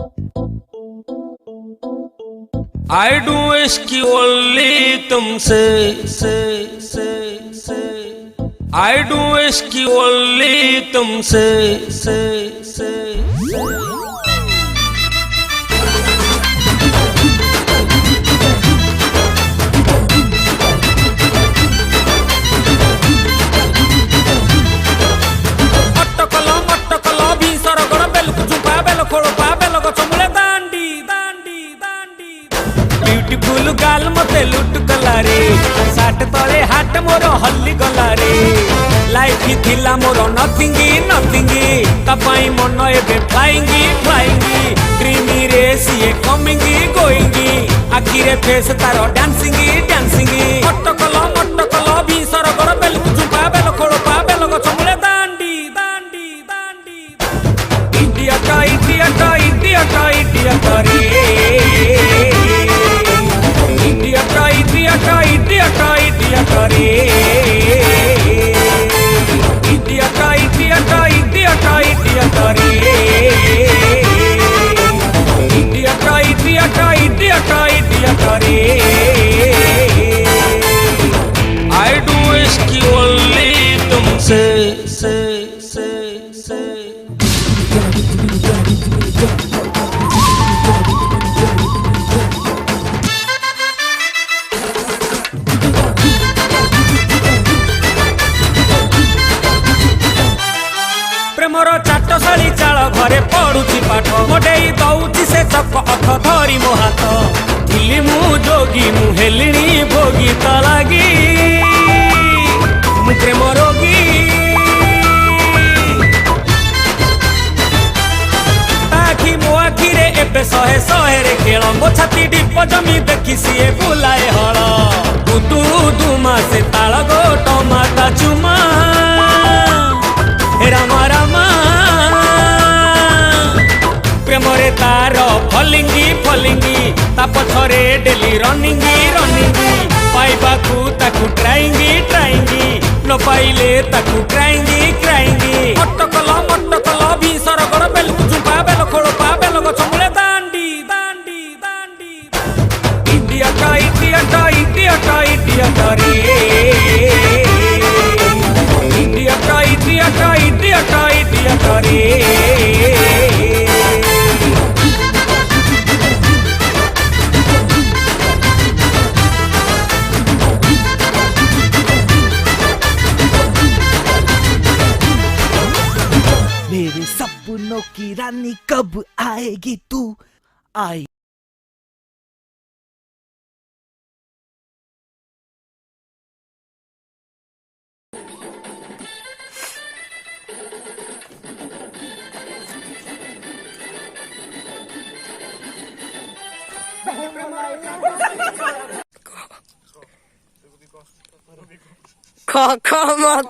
I do इसकी only तुमसे I do इसकी ओनली तुमसे ब्यूटीफुल गाल मते लुट कला रे साट तले हाट मोर हल्ली गला रे लाइफ ही थिला मोर नथिंग तपाई मन एबे फ्लाइंग ड्रीमी रे सीए कमिंग गोइंग आखि रे फेस तार डांसिंग मटकल भीसर गड़ बेल चुपा बेल खोड़पा बेल गछ मूले दांडी इडियट रे I do इसकी ओनली तुमसे प्रेमर चाटशाली चाल घरे पड़ुची पाठ मोडेई दौची से चक अख धरी मो हाथ थिली मु जोगी मु हेलिणी भोगी त लागी मु प्रेम रोगी आखि मो आखि रे एबे शहे रे खेल मो छाती डिप जमी देखी सीए बुलाए हल दू मासे ताल गो टमाटा चुमा रामा प्रेमरे तार फलिंगी ता पछरे डेली रनिंग पाइबाकू ताकू ट्राइंग न पाइले ताकू क्राइंग मटकल भीसर गड़ बेल चुपा बेल खोड़पा बेल गछ मूले दांडी इडियट रे मेरे सपनों की रानी कब आएगी तू आई Come on,